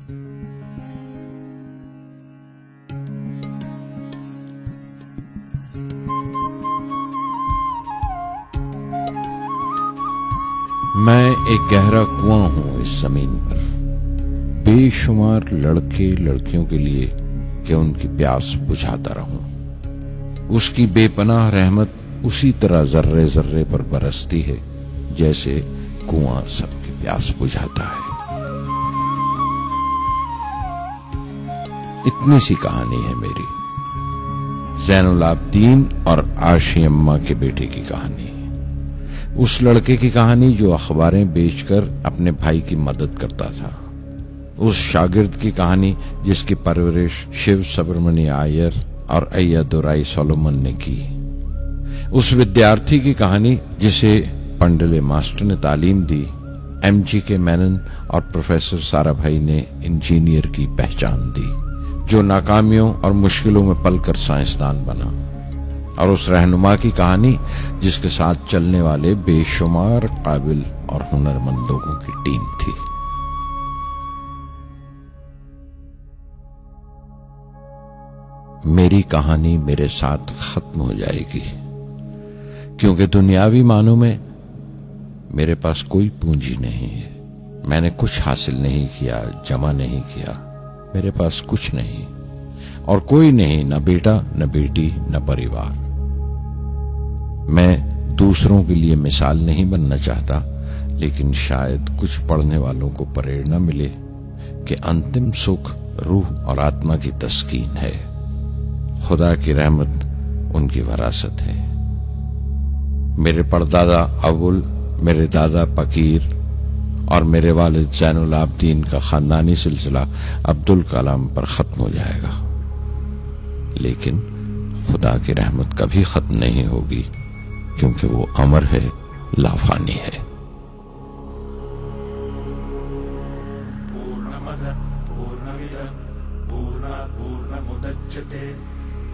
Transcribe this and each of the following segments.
میں ایک گہرا کنواں ہوں اس زمین پر، بے شمار لڑکے لڑکیوں کے لیے کہ ان کی پیاس بجھاتا رہوں۔ اس کی بے پناہ رحمت اسی طرح ذرے ذرے پر برستی ہے جیسے کنواں سب کی پیاس بجھاتا ہے۔ اتنی سی کہانی ہے میری، زین العابدین اور عاشی اماں کے بیٹے کی کہانی، اس لڑکے کی کہانی جو اخباریں بیچ کر اپنے بھائی کی مدد کرتا تھا، اس شاگرد کی کہانی جس کی پرورش شیو سبرمنی آئیر اور ایادورائی سولومن نے کی، اس ودیارتھی کی کہانی جسے پنڈلے ماسٹر نے تعلیم دی، ایم جی کے مینن اور پروفیسر سارا بھائی نے انجینئر کی پہچان دی، جو ناکامیوں اور مشکلوں میں پل کر سائنسدان بنا، اور اس رہنما کی کہانی جس کے ساتھ چلنے والے بے شمار قابل اور ہنرمند لوگوں کی ٹیم تھی۔ میری کہانی میرے ساتھ ختم ہو جائے گی، کیونکہ دنیاوی معنوں میں میرے پاس کوئی پونجی نہیں ہے، میں نے کچھ حاصل نہیں کیا، جمع نہیں کیا، میرے پاس کچھ نہیں اور کوئی نہیں، نہ بیٹا نہ بیٹی نہ پریوار۔ میں دوسروں کے لیے مثال نہیں بننا چاہتا، لیکن شاید کچھ پڑھنے والوں کو پریرنا ملے کہ انتم سکھ روح اور آتما کی تسکین ہے، خدا کی رحمت ان کی وراثت ہے۔ میرے پردادا اول، میرے دادا پکیر اور میرے والد زین العابدین کا خاندانی سلسلہ عبدالکلام پر ختم ہو جائے گا، لیکن خدا کی رحمت کبھی ختم نہیں ہوگی، کیونکہ وہ امر ہے، لافانی ہے۔ پورنمدః پورنمدഃ پورنات پورنمدچتے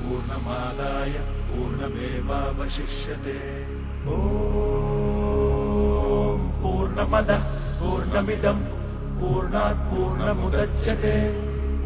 پورنماداయ پورنمیواوششیتے۔ اوم پورنمدః پورنمدم پورنات پورنمدچتے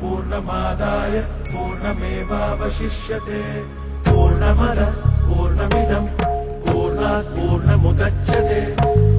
پورنماداయ پورنمیواوششیتے۔ پورنمدః پورنمدم پورنات پورنمدچتے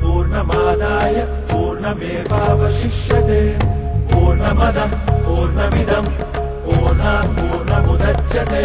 پورنماداయ پورنمیواوششیتے۔ پورنمدః پورنمدم پورنات پورنمدچتے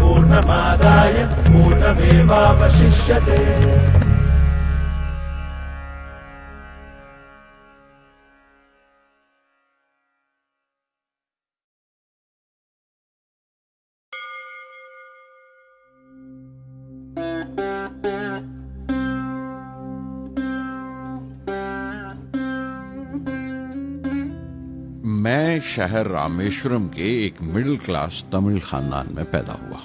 پورنماداయ پورنمیواوششیتے۔ میں شہر رامیشورم کے ایک مڈل کلاس تمل خاندان میں پیدا ہوا۔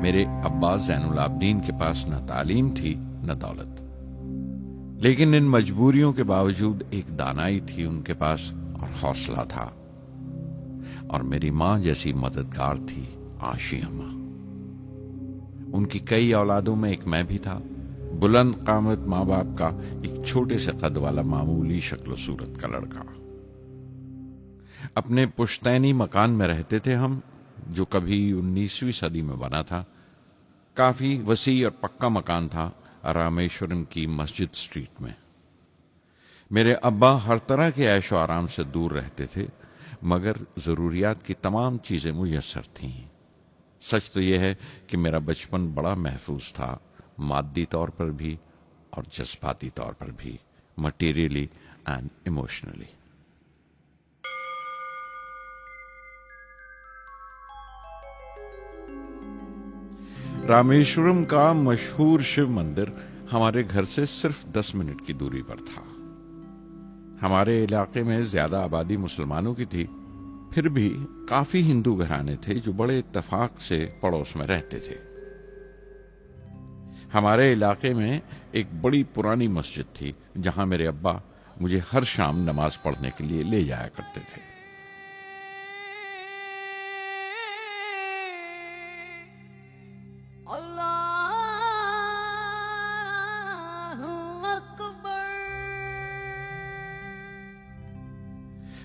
میرے ابا زین العابدین کے پاس نہ تعلیم تھی نہ دولت، لیکن ان مجبوریوں کے باوجود ایک دانائی تھی ان کے پاس اور حوصلہ تھا، اور میری ماں جیسی مددگار تھی عاشی اماں۔ ان کی کئی اولادوں میں ایک میں بھی تھا، بلند قامت ماں باپ کا ایک چھوٹے سے قد والا معمولی شکل و صورت کا لڑکا۔ اپنے پشتینی مکان میں رہتے تھے ہم، جو کبھی 19ویں صدی میں بنا تھا۔ کافی وسیع اور پکا مکان تھا رامیشورم کی مسجد اسٹریٹ میں۔ میرے ابا ہر طرح کے عیش و آرام سے دور رہتے تھے، مگر ضروریات کی تمام چیزیں میسر تھیں۔ سچ تو یہ ہے کہ میرا بچپن بڑا محفوظ تھا، مادی طور پر بھی اور جذباتی طور پر بھی، مٹیریلی اینڈ ایموشنلی۔ رامیشورم کا مشہور شیو مندر ہمارے گھر سے صرف 10 منٹ کی دوری پر تھا۔ ہمارے علاقے میں زیادہ آبادی مسلمانوں کی تھی، پھر بھی کافی ہندو گھرانے تھے جو بڑے اتفاق سے پڑوس میں رہتے تھے۔ ہمارے علاقے میں ایک بڑی پرانی مسجد تھی جہاں میرے ابا مجھے ہر شام نماز پڑھنے کے لیے لے جایا کرتے تھے۔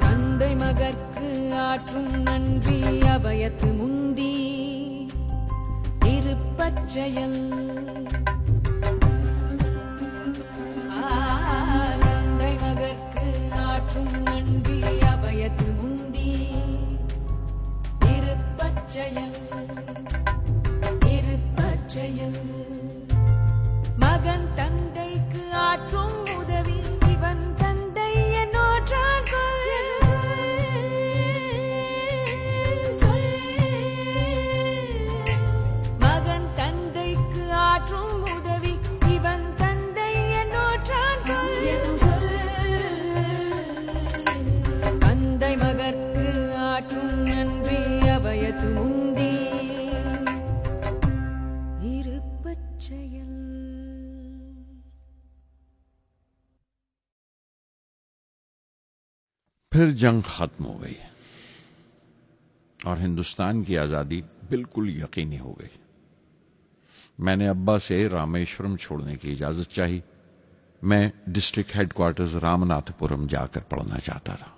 தந்தை மகற்கு ஆற்றும் நன்றி அபயத்து முந்தி இருப்பச்செயல் தந்தை மகற்கு ஆற்றும் நன்றி அபயத்து முந்தி இருப்பச்செயல் மகன் தந்தைக்கு ஆற்றும் உதவி இவன் தந்தை என்னோற்றான் پھر جنگ ختم ہو گئی اور ہندوستان کی آزادی بالکل یقینی ہو گئی. میں نے ابا سے رامیشورم چھوڑنے کی اجازت چاہی. میں ڈسٹرکٹ ہیڈ کوارٹرز رامناتھ پورم جا کر پڑھنا چاہتا تھا.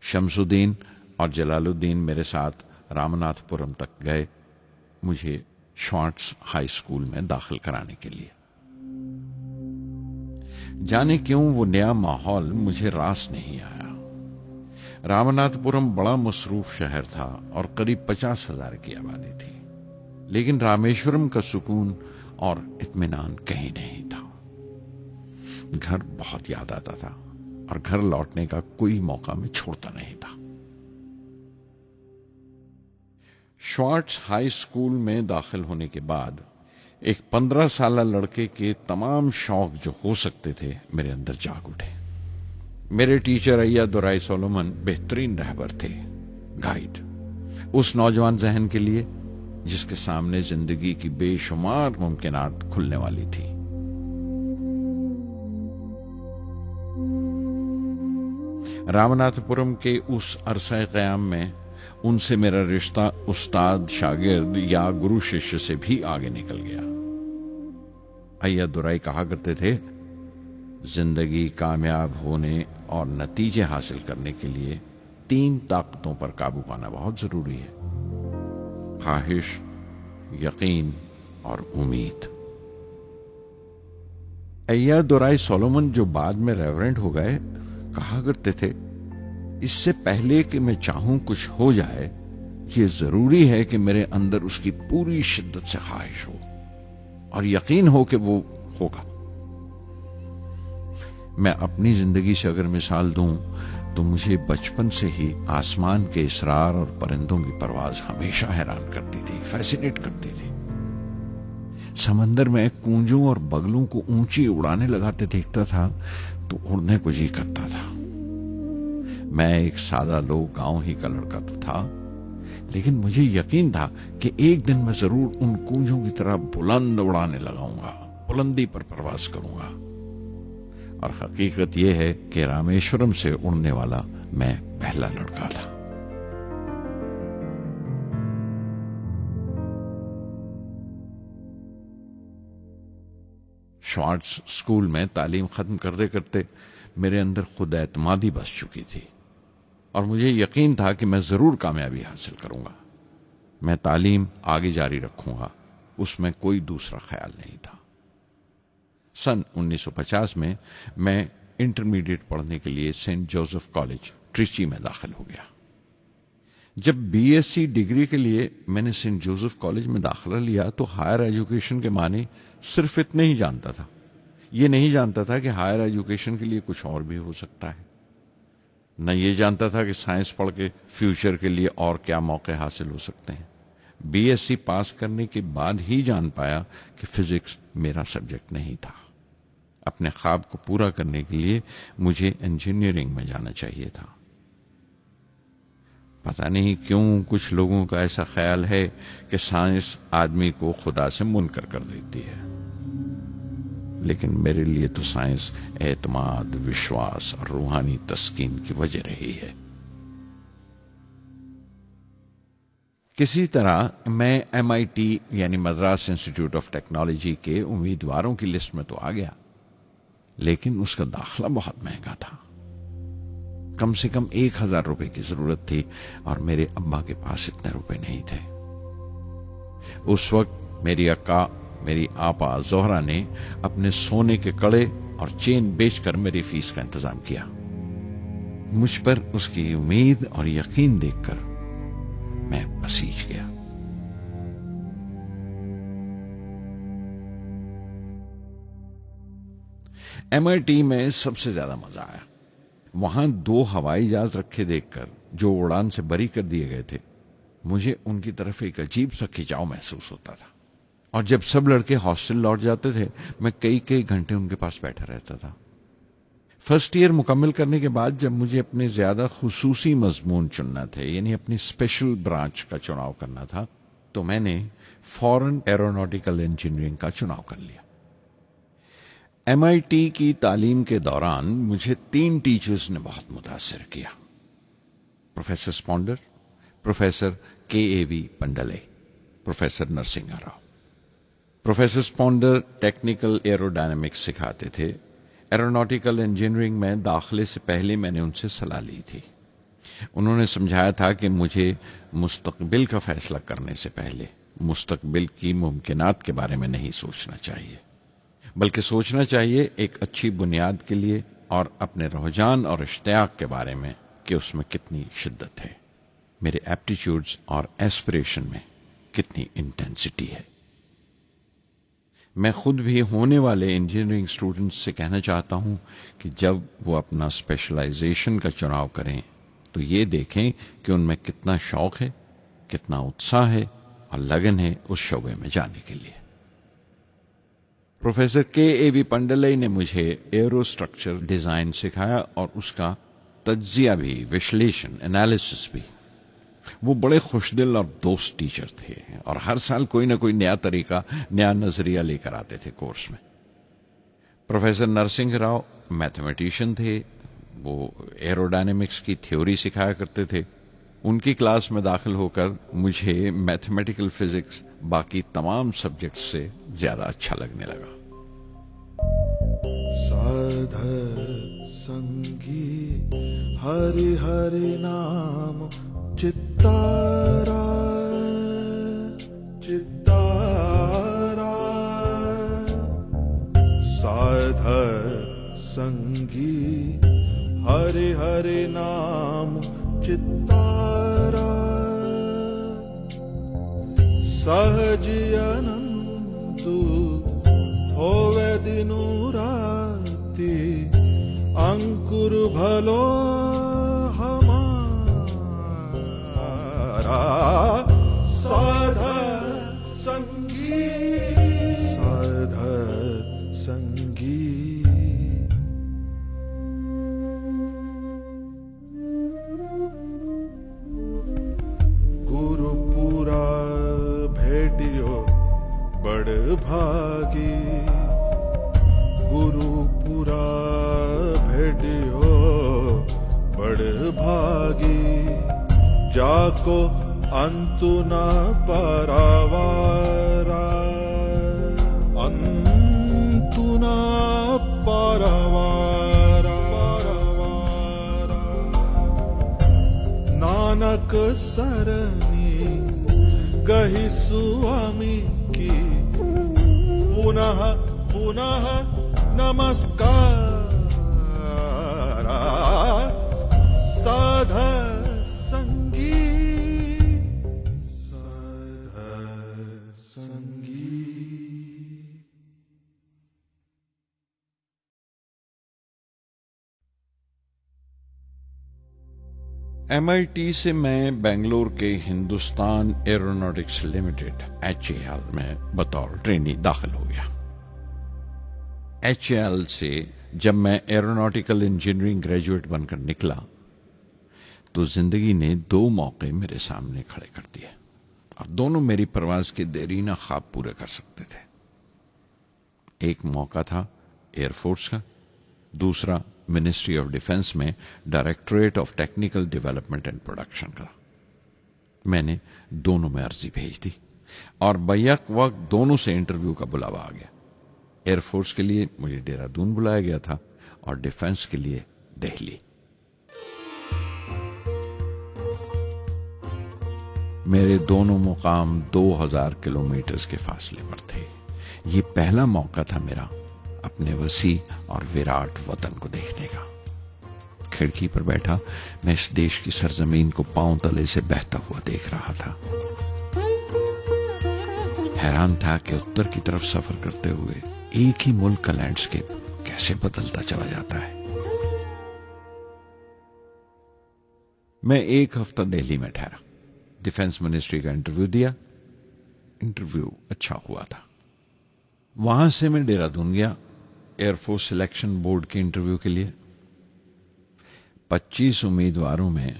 شمس الدین اور جلال الدین میرے ساتھ رامناتھ پورم تک گئے مجھے شوارٹز ہائی اسکول میں داخل کرانے کے لیے. جانے کیوں وہ نیا ماحول مجھے راس نہیں آیا. رامناتھ پورم بڑا مصروف شہر تھا اور قریب 50,000 کی آبادی تھی، لیکن رامیشورم کا سکون اور اطمینان کہیں نہیں تھا. گھر بہت یاد آتا تھا اور گھر لوٹنے کا کوئی موقع میں چھوڑتا نہیں تھا. شوارٹز ہائی اسکول میں داخل ہونے کے بعد ایک 15 سالہ لڑکے کے تمام شوق جو ہو سکتے تھے میرے اندر جاگ اٹھے. میرے ٹیچر ایا درائی سولومن بہترین رہبر تھے، گائیڈ، اس نوجوان ذہن کے لیے جس کے سامنے زندگی کی بے شمار ممکنات کھلنے والی تھی. رامناتھ پورم کے اس عرصہ قیام میں ان سے میرا رشتہ استاد شاگرد یا گرو ششیہ سے بھی آگے نکل گیا. ایا درائی کہا کرتے تھے، زندگی کامیاب ہونے اور نتیجے حاصل کرنے کے لیے 3 طاقتوں پر قابو پانا بہت ضروری ہے: خواہش، یقین اور امید. ایا درائی سولومن جو بعد میں ریورنٹ ہو گئے کہا کرتے تھے، اس سے پہلے کہ میں چاہوں کچھ ہو جائے یہ ضروری ہے کہ میرے اندر اس کی پوری شدت سے خواہش ہو اور یقین ہو کہ وہ ہوگا. میں اپنی زندگی سے اگر مثال دوں تو مجھے بچپن سے ہی آسمان کے اسرار اور پرندوں کی پرواز ہمیشہ حیران کرتی تھی، فیسینیٹ کرتی تھی. سمندر میں کونجوں اور بگلوں کو اونچی اڑانے لگاتے دیکھتا تھا تو اڑنے کو جی کرتا تھا. میں ایک سادہ لوگ گاؤں ہی کا لڑکا تو تھا، لیکن مجھے یقین تھا کہ ایک دن میں ضرور ان کونجوں کی طرح بلند اڑانے لگاؤں گا، بلندی پر پرواز کروں گا. اور حقیقت یہ ہے کہ رامیشورم سے اڑنے والا میں پہلا لڑکا تھا. شوارٹز اسکول میں تعلیم ختم کرتے کرتے میرے اندر خود اعتمادی بس چکی تھی اور مجھے یقین تھا کہ میں ضرور کامیابی حاصل کروں گا. میں تعلیم آگے جاری رکھوں گا، اس میں کوئی دوسرا خیال نہیں تھا. سن 1950 میں انٹرمیڈیٹ پڑھنے کے لیے سینٹ جوزف کالج ٹریچی میں داخل ہو گیا. جب بی ایس سی ڈگری کے لیے میں نے سینٹ جوزف کالج میں داخلہ لیا تو ہائر ایجوکیشن کے معنی صرف اتنے ہی جانتا تھا. یہ نہیں جانتا تھا کہ ہائر ایجوکیشن کے لیے کچھ اور بھی ہو سکتا ہے. نہ یہ جانتا تھا کہ سائنس پڑھ کے فیوچر کے لیے اور کیا موقع حاصل ہو سکتے ہیں. بی ایس سی پاس کرنے کے بعد ہی جان پایا کہ فزکس میرا سبجیکٹ نہیں تھا. اپنے خواب کو پورا کرنے کے لیے مجھے انجینئرنگ میں جانا چاہیے تھا. پتہ نہیں کیوں کچھ لوگوں کا ایسا خیال ہے کہ سائنس آدمی کو خدا سے منکر کر دیتی ہے، لیکن میرے لیے تو سائنس اعتماد، وشواس اور روحانی تسکین کی وجہ رہی ہے. کسی طرح میں MIT یعنی مدراس انسٹیٹیوٹ آف ٹیکنالوجی کے امیدواروں کی لسٹ میں تو آ گیا، لیکن اس کا داخلہ بہت مہنگا تھا. کم سے کم 1,000 روپے کی ضرورت تھی اور میرے ابا کے پاس اتنے روپے نہیں تھے. اس وقت میری اکا، میری آپا زہرا نے اپنے سونے کے کڑے اور چین بیچ کر میری فیس کا انتظام کیا. مجھ پر اس کی امید اور یقین دیکھ کر میں پسیج گیا. MIT میں سب سے زیادہ مزہ آیا. وہاں 2 ہوائی جہاز رکھے دیکھ کر جو اڑان سے بری کر دیے گئے تھے، مجھے ان کی طرف ایک عجیب سا کھچاؤ محسوس ہوتا تھا. اور جب سب لڑکے ہاسٹل لوٹ جاتے تھے میں کئی گھنٹے ان کے پاس بیٹھا رہتا تھا. فرسٹ ایئر مکمل کرنے کے بعد جب مجھے اپنے زیادہ خصوصی مضمون چننا تھے، یعنی اپنی اسپیشل برانچ کا چناؤ کرنا تھا، تو میں نے فورن ایروناٹیکل انجینئرنگ کا چناؤ کر لیا. MIT کی تعلیم کے دوران مجھے 3 ٹیچرز نے بہت متاثر کیا: پروفیسر اسپونڈر، professor KAV Pandalai, professor Narasinga Rao. Professor اسپونڈر ٹیکنیکل ایروڈائنمکس سکھاتے تھے۔ ایروناٹیکل انجینئرنگ میں داخلے سے پہلے میں نے ان سے صلاح لی تھی۔ انہوں نے سمجھایا تھا کہ مجھے مستقبل کا فیصلہ کرنے سے پہلے مستقبل کی ممکنات کے بارے میں نہیں سوچنا چاہیے، بلکہ سوچنا چاہیے ایک اچھی بنیاد کے لیے اور اپنے رجحان اور اشتیاق کے بارے میں کہ اس میں کتنی شدت ہے، میرے ایپٹیچیوڈز اور ایسپریشن میں کتنی انٹینسٹی ہے۔ میں خود بھی ہونے والے انجینئرنگ اسٹوڈنٹس سے کہنا چاہتا ہوں کہ جب وہ اپنا اسپیشلائزیشن کا چناؤ کریں تو یہ دیکھیں کہ ان میں کتنا شوق ہے، کتنا اتساہ ہے اور لگن ہے اس شعبے میں جانے کے لیے۔ پروفیسر KAV پنڈلے نے مجھے ایرو اسٹرکچر ڈیزائن سکھایا اور اس کا تجزیہ بھی، وشلیشن، انالیسس بھی۔ وہ بڑے خوش دل اور دوست ٹیچر تھے اور ہر سال کوئی نہ کوئی نیا طریقہ، نیا نظریہ لے کر آتے تھے کورس میں۔ پروفیسر نرسنگ راؤ میتھمیٹیشین تھے، وہ ایروڈائنمکس کی تھیوری سکھایا کرتے تھے۔ ان کی کلاس میں داخل ہو کر مجھے میتھمیٹیکل فزکس باقی تمام سبجیکٹس سے زیادہ اچھا لگنے لگا۔ سادھ سنگی ہری ہری نام چتارا چتارا، سادھ سنگی ہری ہری نام چتارا، سہجی انندو ہووے دنو راتی، انکر بھلو ہمارا، سادھ سنگی سادھ سنگی۔ گرو پورا بھیٹیو بڑ بھاگی، گرو پورا بھیٹیو بڑ بھاگی، جاکو انتو نہ پاراوارا، انتو نہ پاراوارا، نانک سرنی گہی سوامی کی، پنہ پنہ نمسکار، سادھ سنگی سادھ سنگی۔ MIT سے میں بنگلور کے ہندوستان ایروناٹکس لمیٹڈ HAL میں بطور ٹرینی داخل ہو گیا۔ HAL سے جب میں ایروناٹیکل انجینئرنگ گریجویٹ بن کر نکلا تو زندگی نے 2 موقع میرے سامنے کھڑے کر دیے اور دونوں میری پرواز کے دیرینہ خواب پورے کر سکتے تھے۔ ایک موقع تھا ایئر فورس کا، دوسرا منسٹری آف ڈیفنس میں directorate of technical development and production کا۔ میں نے دونوں میں عرضی بھیج دی اور بیک وقت دونوں سے انٹرویو کا بلاوا آ گیا۔ ایئر فورس کے لیے مجھے دہرادون بلایا گیا تھا اور ڈیفنس کے لیے دہلی۔ میرے دونوں مقام 2000 کلومیٹرز کے فاصلے پر تھے۔ یہ پہلا موقع تھا میرا اپنے وسیع اور وراٹ وطن کو دیکھنے کا۔ کھڑکی پر بیٹھا میں اس دیش کی سرزمین کو پاؤں تلے سے بہتا ہوا دیکھ رہا تھا۔ حیران تھا کہ اتر کی طرف سفر کرتے ہوئے ایک ہی ملک کا لینڈسکیپ کیسے بدلتا چلا جاتا ہے۔ میں 1 ہفتہ دہلی میں ٹھہرا، ڈیفنس منسٹری کا انٹرویو دیا۔ انٹرویو اچھا ہوا تھا۔ وہاں سے میں دہرادون گیا ایئر فورس سلیکشن بورڈ کے انٹرویو کے لیے۔ 25 امیدواروں میں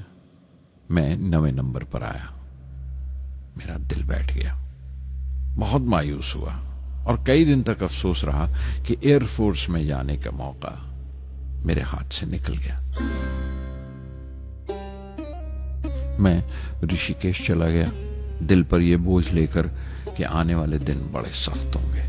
9ویں نمبر پر آیا۔ میرا دل بیٹھ گیا، بہت مایوس ہوا اور کئی دن تک افسوس رہا کہ ایئر فورس میں جانے کا موقع میرے ہاتھ سے نکل گیا. میں رشی کیش چلا گیا، دل پر یہ بوجھ لے کر کہ آنے والے دن بڑے سخت ہوں گے.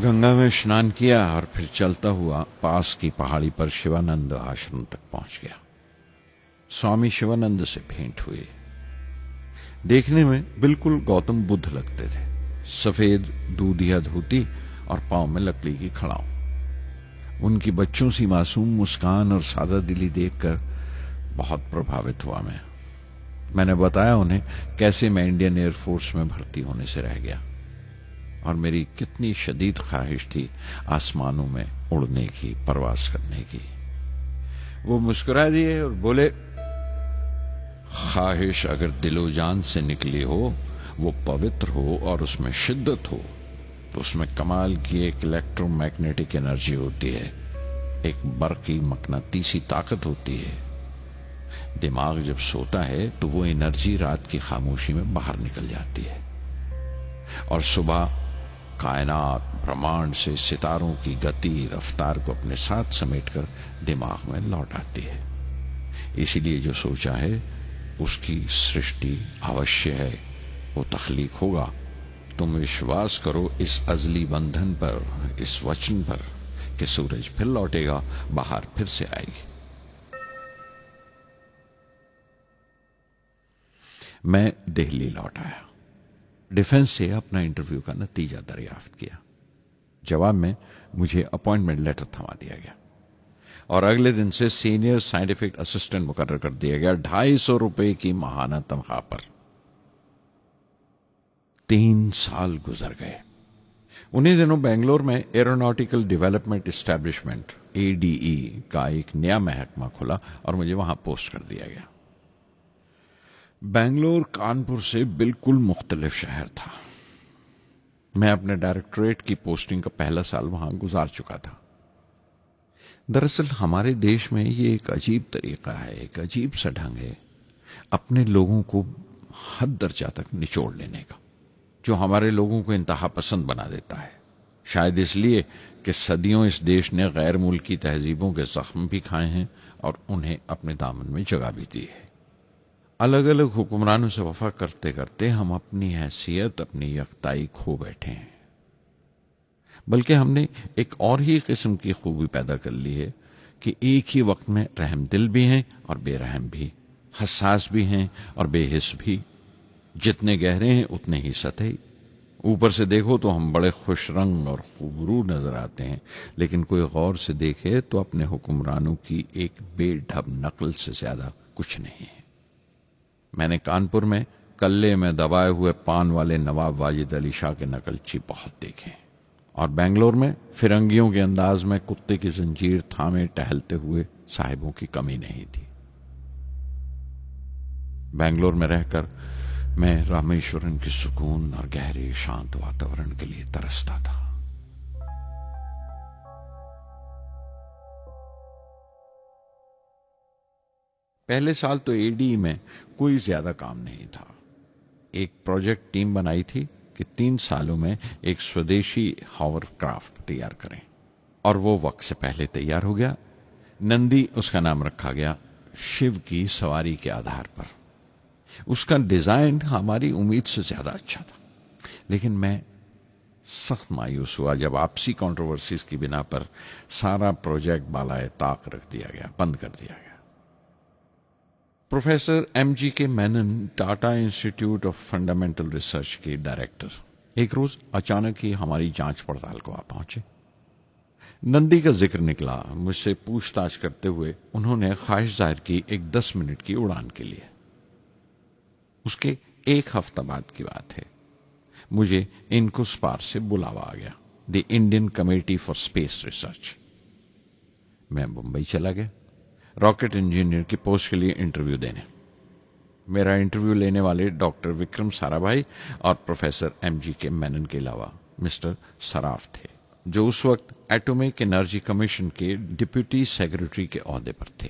گنگا میں اسنان کیا اور پھر چلتا ہوا پاس کی پہاڑی پر شیوانند آشرم تک پہنچ گیا. سوامی شیوانند سے بھینٹ ہوئے. دیکھنے میں بالکل گوتم بدھ لگتے تھے، سفید دودھیا دھوتی اور پاؤں میں لکڑی کی کھڑاؤں. ان کی بچوں سی معصوم مسکان اور سادہ دلی دیکھ کر بہت پربھاوت ہوا. میں نے بتایا انہیں کیسے میں انڈین ایئر فورس میں بھرتی ہونے سے رہ گیا اور میری کتنی شدید خواہش تھی آسمانوں میں اڑنے کی، پرواز کرنے کی. وہ مسکرا دیے اور بولے، خواہش اگر دل و جان سے نکلی ہو، وہ پوتر ہو اور اس میں شدت ہو، تو اس میں کمال کی ایک الیکٹرو میگنیٹک انرجی ہوتی ہے، ایک برقی مقناطیسی طاقت ہوتی ہے. دماغ جب سوتا ہے تو وہ انرجی رات کی خاموشی میں باہر نکل جاتی ہے اور صبح کائنات برہمانڈ سے ستاروں کی گتی رفتار کو اپنے ساتھ سمیٹ کر دماغ میں لوٹ آتی ہے. اسی لیے جو سوچا ہے اس کی سرشٹی اوشیہ ہے، وہ تخلیق ہوگا. تم وشواس کرو اس ازلی بندھن پر، اس وچن پر کہ سورج پھر لوٹے گا، باہر پھر سے آئے گی. میں دہلی لوٹ آیا، ڈیفنس سے اپنا انٹرویو کا نتیجہ دریافت کیا. جواب میں مجھے اپوائنٹمنٹ لیٹر تھما دیا گیا اور اگلے دن سے سینئر سائنٹیفک اسسٹنٹ مقرر کر دیا گیا 250 روپے کی ماہانہ تنخواہ پر. 3 سال گزر گئے. انہیں دنوں بنگلور میں ایروناٹیکل ڈیولپمنٹ اسٹیبلشمنٹ ADE کا ایک نیا محکمہ کھلا اور مجھے وہاں پوسٹ کر دیا گیا. بنگلور کانپور سے بالکل مختلف شہر تھا. میں اپنے ڈائریکٹوریٹ کی پوسٹنگ کا پہلا سال وہاں گزار چکا تھا. دراصل ہمارے دیش میں یہ ایک عجیب طریقہ ہے، ایک عجیب سا ڈھنگ ہے اپنے لوگوں کو حد درجہ تک نچوڑ لینے کا، جو ہمارے لوگوں کو انتہا پسند بنا دیتا ہے. شاید اس لیے کہ صدیوں اس دیش نے غیر ملکی تہذیبوں کے زخم بھی کھائے ہیں اور انہیں اپنے دامن میں جگہ بھی دی ہے. الگ الگ حکمرانوں سے وفا کرتے کرتے ہم اپنی حیثیت، اپنی یکتائی کھو بیٹھے ہیں. بلکہ ہم نے ایک اور ہی قسم کی خوبی پیدا کر لی ہے کہ ایک ہی وقت میں رحم دل بھی ہیں اور بے رحم بھی، حساس بھی ہیں اور بے حس بھی. جتنے گہرے ہیں اتنے ہی سطحی. اوپر سے دیکھو تو ہم بڑے خوش رنگ اور خوبرو نظر آتے ہیں، لیکن کوئی غور سے دیکھے تو اپنے حکمرانوں کی ایک بے ڈھب نقل سے زیادہ کچھ نہیں ہے. میں نے کانپور میں کلے میں دبائے ہوئے پان والے نواب واجد علی شاہ کے نقلچی بہت دیکھے، اور بنگلور میں فرنگیوں کے انداز میں کتے کی زنجیر تھامے ٹہلتے ہوئے صاحبوں کی کمی نہیں تھی. بنگلور میں رہ کر میں رامیشورن کی سکون اور گہرے شانت واتاورن کے لیے ترستا تھا. پہلے سال تو ADE میں کوئی زیادہ کام نہیں تھا. ایک پروجیکٹ ٹیم بنائی تھی کہ 3 سالوں میں ایک سودیشی ہاور کرافٹ تیار کریں، اور وہ وقت سے پہلے تیار ہو گیا. نندی اس کا نام رکھا گیا، شیو کی سواری کے آدھار پر. اس کا ڈیزائن ہماری امید سے زیادہ اچھا تھا، لیکن میں سخت مایوس ہوا جب آپسی کنٹروورسیز کی بنا پر سارا پروجیکٹ بالائے طاق رکھ دیا گیا، بند کر دیا گیا. Professor MGK Menon, Tata institute of fundamental research کے ڈائریکٹر، ایک روز اچانک ہی ہماری جانچ پڑتال کو آ پہنچے. نندی کا ذکر نکلا. مجھ سے پوچھ تاچھ کرتے ہوئے انہوں نے خواہش ظاہر کی ایک 10 منٹ کی اڑان کے لیے. اس کے 1 ہفتہ بعد کی بات ہے. مجھے انکوسپار سے بلاوا آ گیا، the Indian committee for space research. میں ممبئی چلا گیا راکٹ انجینئر کی پوسٹ کے لیے انٹرویو دینے. میرا انٹرویو لینے والے ڈاکٹر وکرم سارا بھائی اور پروفیسر MGK مینن کے علاوہ مسٹر سراف تھے، جو اس وقت ایٹومک انرجی کمیشن کے ڈپٹی سیکرٹری کے عہدے پر تھے.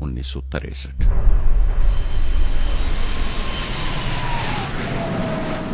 1963।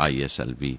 ISLV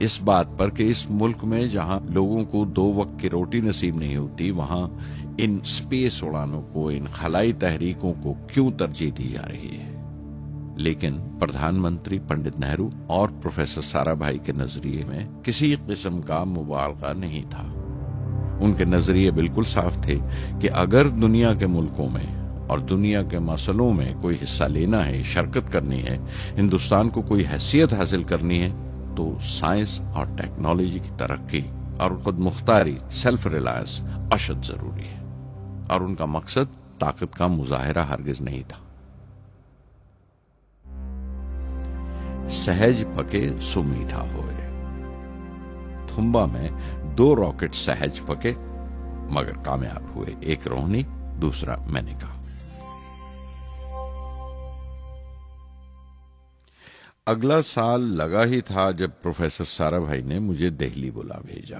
اس بات پر کہ اس ملک میں جہاں لوگوں کو 2 وقت کی روٹی نصیب نہیں ہوتی، وہاں ان سپیس اڑانوں کو، ان خلائی تحریکوں کو کیوں ترجیح دی جا رہی ہے۔ لیکن پردھان منتری پنڈت نہرو اور پروفیسر سارا بھائی کے نظریے میں کسی قسم کا مبالغہ نہیں تھا۔ ان کے نظریے بالکل صاف تھے کہ اگر دنیا کے ملکوں میں اور دنیا کے مسئلوں میں کوئی حصہ لینا ہے، شرکت کرنی ہے، ہندوستان کو کوئی حیثیت حاصل کرنی ہے، تو سائنس اور ٹیکنالوجی کی ترقی اور خود مختاری، سیلف ریلائنس اشد ضروری ہے، اور ان کا مقصد طاقت کا مظاہرہ ہرگز نہیں تھا۔ سہج پکے سو میٹھا ہوئے، تھمبا میں 2 راکٹ سہج پکے مگر کامیاب ہوئے، ایک روہنی، دوسرا مینیکا۔ اگلا سال لگا ہی تھا جب پروفیسر سارا بھائی نے مجھے دہلی بلا بھیجا۔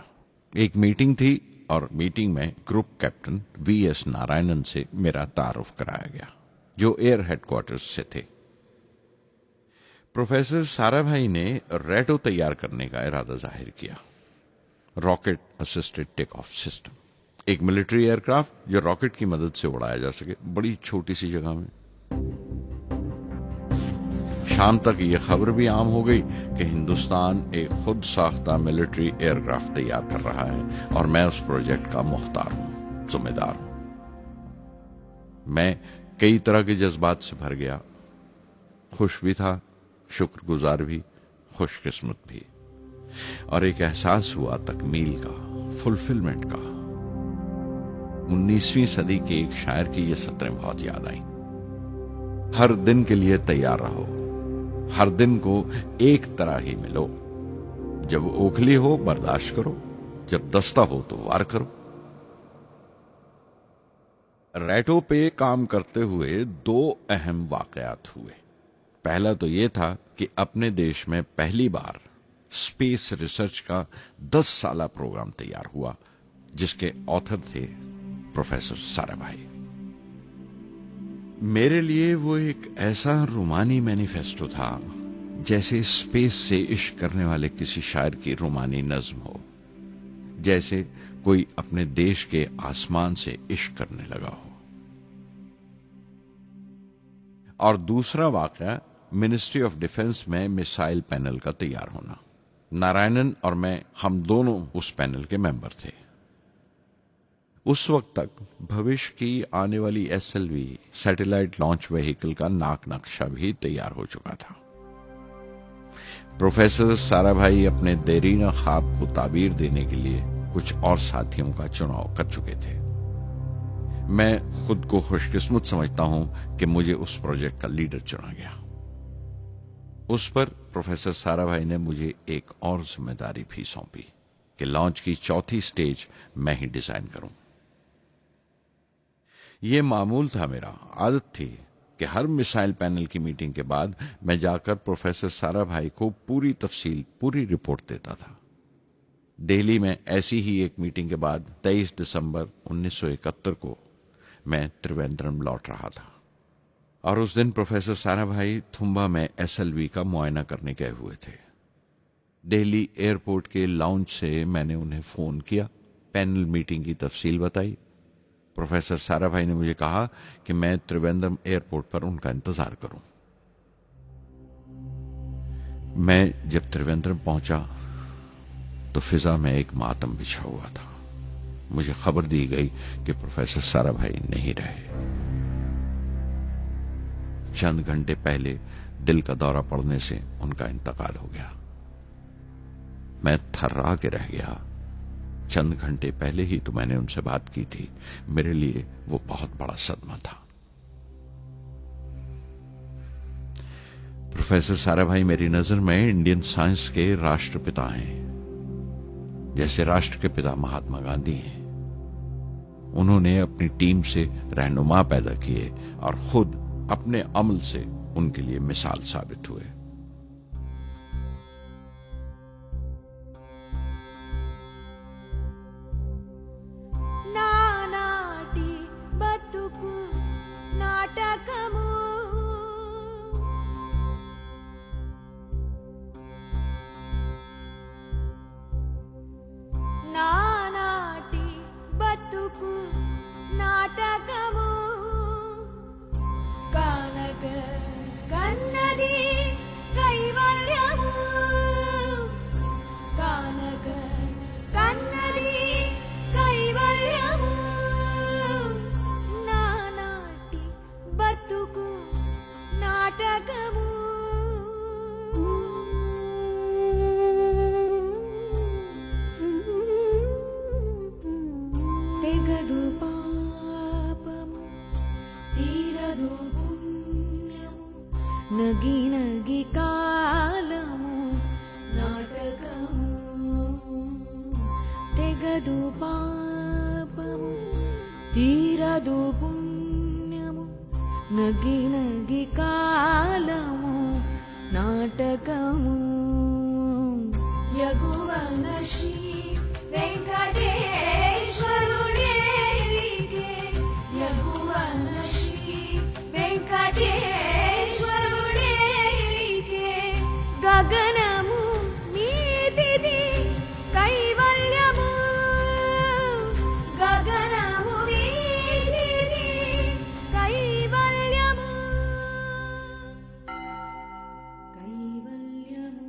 ایک میٹنگ تھی اور میٹنگ میں group captain V S Narayanan سے میرا تعارف کرایا گیا، جو ایئر ہیڈ کوارٹرز سے تھے۔ پروفیسر سارا بھائی نے ریٹو تیار کرنے کا ارادہ ظاہر کیا، rocket assisted take of system, ایک ملٹری ایئر کرافٹ جو راکٹ کی مدد سے اڑایا جا سکے، بڑی چھوٹی سی جگہ میں۔ شام تک یہ خبر بھی عام ہو گئی کہ ہندوستان ایک خود ساختہ ملٹری ایئر کرافٹ تیار کر رہا ہے اور میں اس پروجیکٹ کا مختار ہوں، ذمہ دار ہوں۔ میں کئی طرح کے جذبات سے بھر گیا، خوش بھی تھا، شکر گزار بھی، خوش قسمت بھی، اور ایک احساس ہوا تکمیل کا، فلفلمنٹ کا۔ 19ویں صدی کے ایک شاعر کی یہ سطریں بہت یاد آئیں: ہر دن کے لیے تیار رہو، ہر دن کو ایک طرح ہی ملو، جب اوکھلی ہو برداشت کرو، جب دستہ ہو تو وار کرو۔ ریٹو پہ کام کرتے ہوئے 2 اہم واقعات ہوئے۔ پہلا تو یہ تھا کہ اپنے دیش میں پہلی بار اسپیس ریسرچ کا 10 سالہ پروگرام تیار ہوا، جس کے آتھر تھے پروفیسر سارا بھائی۔ میرے لیے وہ ایک ایسا رومانی مینیفیسٹو تھا جیسے اسپیس سے عشق کرنے والے کسی شاعر کی رومانی نظم ہو، جیسے کوئی اپنے دیش کے آسمان سے عشق کرنے لگا ہو۔ اور دوسرا واقعہ منسٹری آف ڈیفنس میں میسائل پینل کا تیار ہونا۔ نارائنن اور میں، ہم دونوں اس پینل کے ممبر تھے۔ اس وقت تک بھوش کی آنے والی SLV سیٹلائٹ لانچ وہیکل کا ناک نقشہ بھی تیار ہو چکا تھا۔ پروفیسر سارا بھائی اپنے دیرینہ خواب کو تعبیر دینے کے لیے کچھ اور ساتھیوں کا چناؤ کر چکے تھے۔ میں خود کو خوش قسمت سمجھتا ہوں کہ مجھے اس پروجیکٹ کا لیڈر چنا گیا۔ اس پر پروفیسر سارا بھائی نے مجھے ایک اور ذمہ داری بھی سونپی کہ لانچ کی 4تھی سٹیج میں ہی ڈیزائن کروں۔ یہ معمول تھا، میرا عادت تھی کہ ہر میسائل پینل کی میٹنگ کے بعد میں جا کر پروفیسر سارا بھائی کو پوری تفصیل، پوری رپورٹ دیتا تھا۔ دہلی میں ایسی ہی ایک میٹنگ کے بعد 23 دسمبر 1971 کو میں تریویندرم لوٹ رہا تھا، اور اس دن پروفیسر سارا بھائی تھمبا میں SLV کا معائنہ کرنے گئے ہوئے تھے۔ دہلی ایئرپورٹ کے لاؤنج سے میں نے انہیں فون کیا، پینل میٹنگ کی تفصیل بتائی۔ پروفیسر سارا بھائی نے مجھے کہا کہ میں تریویندرم ایئرپورٹ پر ان کا انتظار کروں۔ میں جب تریویندرم پہنچا تو فضا میں ایک ماتم بچھا ہوا تھا۔ مجھے خبر دی گئی کہ پروفیسر سارا بھائی نہیں رہے۔ چند گھنٹے پہلے دل کا دورہ پڑنے سے ان کا انتقال ہو گیا۔ میں تھرا کے رہ گیا۔ چند گھنٹے پہلے ہی تو میں نے ان سے بات کی تھی۔ میرے لیے وہ بہت بڑا صدمہ تھا۔ پروفیسر سارا بھائی میری نظر میں انڈین سائنس کے راشٹر پتا ہیں، جیسے راشٹر کے پتا مہاتما گاندھی ہیں۔ انہوں نے اپنی ٹیم سے رہنما پیدا کیے اور خود اپنے عمل سے ان کے لیے مثال ثابت ہوئے۔ నానాటి బతుకు నాటకము పాపము తీరదు పుణ్యము నగి నగి కాలము నాటకము యగువన Shri వెంకటేశ్వరుడేలికే యగువన Shri వెంకటేశ్వరుడేలికే గగనము నీతిది కైవల్యము గగనము నీతిది కైవల్యము కైవల్యము.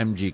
MG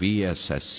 VSSC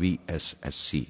VSSC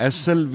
SLV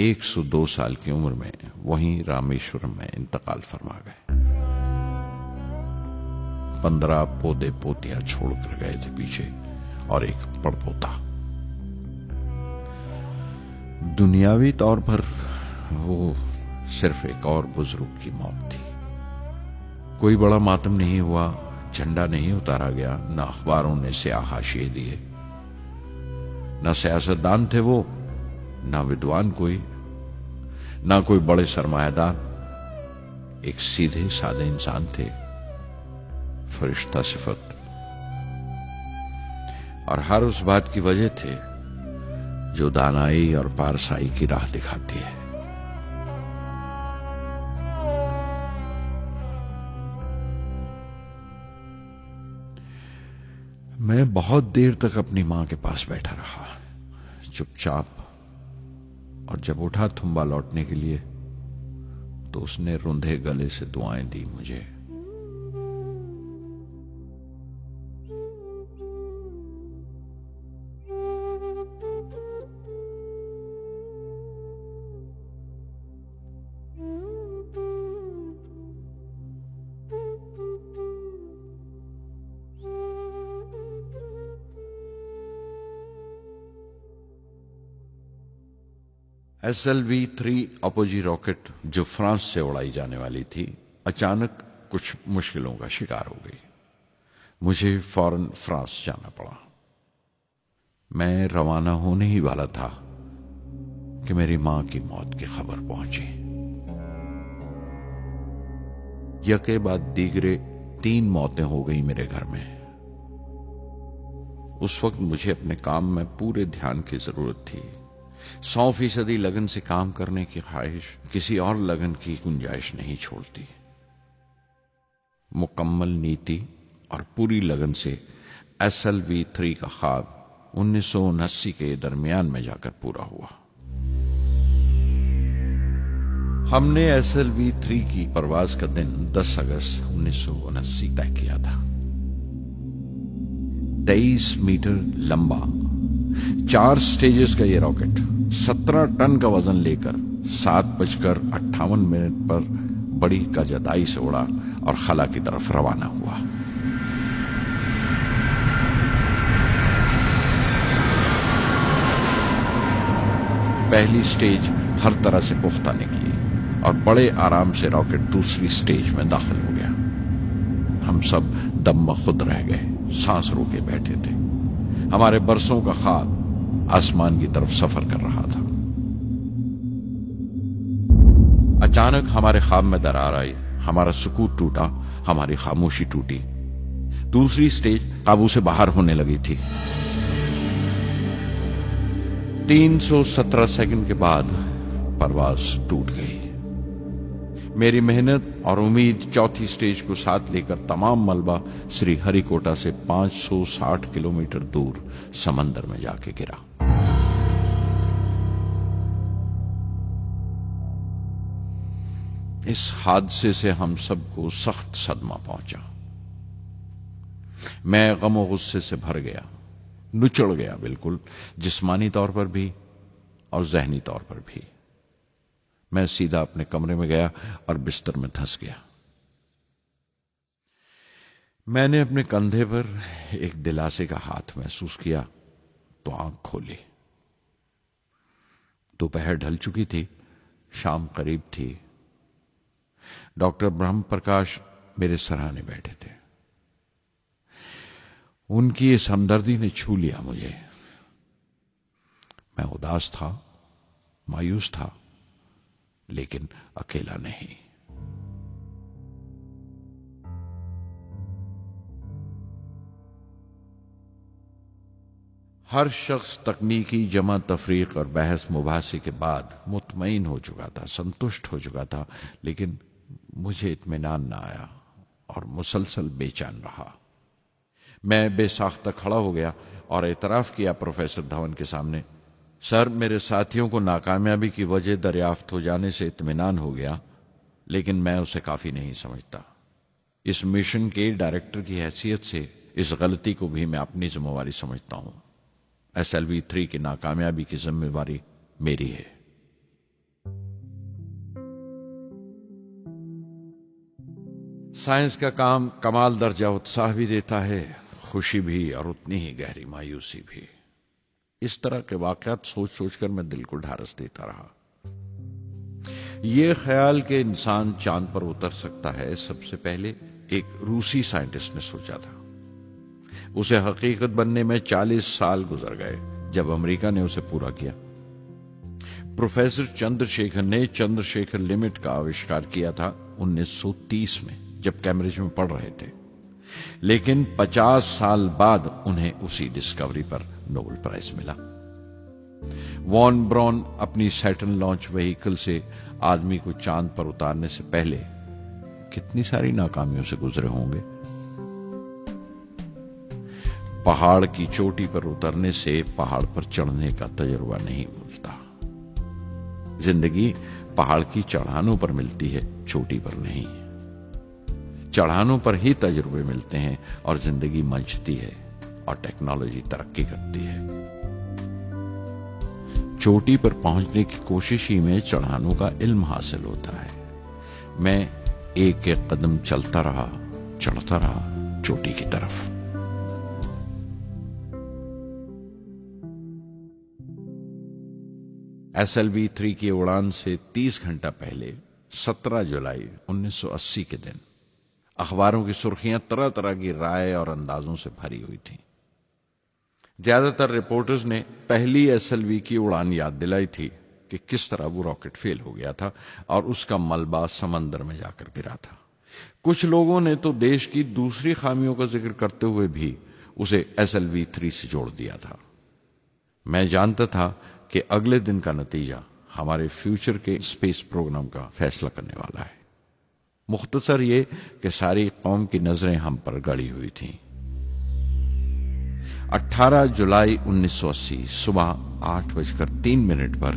102 سال کی عمر میں وہیں رامیشورم میں انتقال فرما گئے۔ 15 پودے پوتیاں چھوڑ کر گئے تھے پیچھے اور ایک پڑپوتا۔ دنیاوی طور پر وہ صرف ایک اور بزرگ کی موت تھی۔ کوئی بڑا ماتم نہیں ہوا، جھنڈا نہیں اتارا گیا، نہ اخباروں نے سیاہ حاشیے دیے، نہ سیاستدان تھے وہ، نہ ودوان کوئی، نہ کوئی بڑے سرمایہ دار، ایک سیدھے سادے انسان تھے، فرشتہ صفت، اور ہر اس بات کی وجہ تھے جو دانائی اور پارسائی کی راہ دکھاتی ہے۔ میں بہت دیر تک اپنی ماں کے پاس بیٹھا رہا، چپ چاپ، اور جب اٹھا تھمبا لوٹنے کے لیے تو اس نے روندھے گلے سے دعائیں دی مجھے۔ SLV-3 اپوجی راکٹ جو فرانس سے اڑائی جانے والی تھی اچانک کچھ مشکلوں کا شکار ہو گئی۔ مجھے فوراً فرانس جانا پڑا۔ میں روانہ ہونے ہی والا تھا کہ میری ماں کی موت کی خبر پہنچی۔ یکے بعد دیگرے 3 موتیں ہو گئی میرے گھر میں۔ اس وقت مجھے اپنے کام میں پورے دھیان کی ضرورت تھی۔ 100% لگن سے کام کرنے کی خواہش کسی اور لگن کی گنجائش نہیں چھوڑتی۔ مکمل نیتی اور پوری لگن سے SLV-3 کا خواب 1979 کے درمیان میں جا کر پورا ہوا۔ ہم نے SLV-3 کی پرواز کا دن 10 اگست 1979 طے کیا تھا۔ 23 میٹر لمبا 4 سٹیجز کا یہ راکٹ 17 ٹن کا وزن لے کر 7:58 پر بڑی کجدائی سے اڑا اور خلا کی طرف روانہ ہوا۔ پہلی سٹیج ہر طرح سے پختہ نکلی اور بڑے آرام سے راکٹ دوسری سٹیج میں داخل ہو گیا۔ ہم سب دم بخود رہ گئے، سانس روکے بیٹھے تھے۔ ہمارے برسوں کا خواب آسمان کی طرف سفر کر رہا تھا۔ اچانک ہمارے خواب میں درار آئی، ہمارا سکوت ٹوٹا، ہماری خاموشی ٹوٹی۔ دوسری سٹیج قابو سے باہر ہونے لگی تھی۔ 317 سیکنڈ کے بعد پرواز ٹوٹ گئی۔ میری محنت اور امید چوتھی سٹیج کو ساتھ لے کر تمام ملبہ سری ہری کوٹا سے 560 کلومیٹر دور سمندر میں جا کے گرا۔ اس حادثے سے ہم سب کو سخت صدمہ پہنچا۔ میں غم و غصے سے بھر گیا، نچڑ گیا، بالکل جسمانی طور پر بھی اور ذہنی طور پر بھی۔ میں سیدھا اپنے کمرے میں گیا اور بستر میں دھنس گیا۔ میں نے اپنے کندھے پر ایک دلاسے کا ہاتھ محسوس کیا تو آنکھ کھولی۔ دوپہر ڈھل چکی تھی، شام قریب تھی۔ ڈاکٹر برہم پرکاش میرے سراہنے بیٹھے تھے۔ ان کی اس ہمدردی نے چھو لیا مجھے۔ میں اداس تھا، مایوس تھا، لیکن اکیلا نہیں۔ ہر شخص تکنیکی جمع تفریق اور بحث مباحثے کے بعد مطمئن ہو چکا تھا، سنتشٹ ہو چکا تھا، لیکن مجھے اطمینان نہ آیا اور مسلسل بے چین رہا۔ میں بے ساختہ کھڑا ہو گیا اور اعتراف کیا پروفیسر دھون کے سامنے، سر میرے ساتھیوں کو ناکامیابی کی وجہ دریافت ہو جانے سے اطمینان ہو گیا، لیکن میں اسے کافی نہیں سمجھتا۔ اس مشن کے ڈائریکٹر کی حیثیت سے اس غلطی کو بھی میں اپنی ذمہ داری سمجھتا ہوں۔ SLV-3 کی ناکامیابی کی ذمہ داری میری ہے۔ سائنس کا کام کمال درجہ اتساہ بھی دیتا ہے، خوشی بھی اور اتنی ہی گہری مایوسی بھی۔ اس طرح کے واقعات سوچ سوچ کر میں دل کو ڈھارس دیتا رہا۔ یہ خیال کہ انسان چاند پر اتر سکتا ہے سب سے پہلے ایک روسی سائنٹسٹ نے سوچا تھا۔ اسے حقیقت بننے میں 40 سال گزر گئے جب امریکہ نے اسے پورا کیا۔ پروفیسر چندر شیکھر نے چندر شیکھر لمٹ کا آوشکار کیا تھا 1930 میں، جب کیمبرج میں پڑھ رہے تھے، لیکن 50 سال بعد انہیں اسی ڈسکوری پر نوبل پرائز ملا۔ وان برون اپنی سیٹرن لانچ وہیکل سے آدمی کو چاند پر اتارنے سے پہلے کتنی ساری ناکامیوں سے گزرے ہوں گے۔ پہاڑ کی چوٹی پر اترنے سے پہاڑ پر چڑھنے کا تجربہ نہیں ملتا۔ زندگی پہاڑ کی چڑھانوں پر ملتی ہے، چوٹی پر نہیں۔ چڑھانوں پر ہی تجربے ملتے ہیں اور زندگی منچتی ہے اور ٹیکنالوجی ترقی کرتی ہے۔ چوٹی پر پہنچنے کی کوشش ہی میں چڑھانوں کا علم حاصل ہوتا ہے۔ میں ایک ایک قدم چلتا رہا، چڑھتا رہا چوٹی کی طرف۔ SLV-3 کی اڑان سے 30 گھنٹہ پہلے 17 جولائی 1980 کے دن اخباروں کی سرخیاں طرح طرح کی رائے اور اندازوں سے بھری ہوئی تھیں۔ زیادہ تر رپورٹرز نے پہلی SLV کی اڑان یاد دلائی تھی کہ کس طرح وہ راکٹ فیل ہو گیا تھا اور اس کا ملبہ سمندر میں جا کر گرا تھا۔ کچھ لوگوں نے تو دیش کی دوسری خامیوں کا ذکر کرتے ہوئے بھی اسے SLV-3 سے جوڑ دیا تھا۔ میں جانتا تھا کہ اگلے دن کا نتیجہ ہمارے فیوچر کے اسپیس پروگرام کا فیصلہ کرنے والا ہے۔ مختصر یہ کہ ساری قوم کی نظریں ہم پر گڑی ہوئی تھیں۔ 18 جولائی 1980 صبح 8:03 پر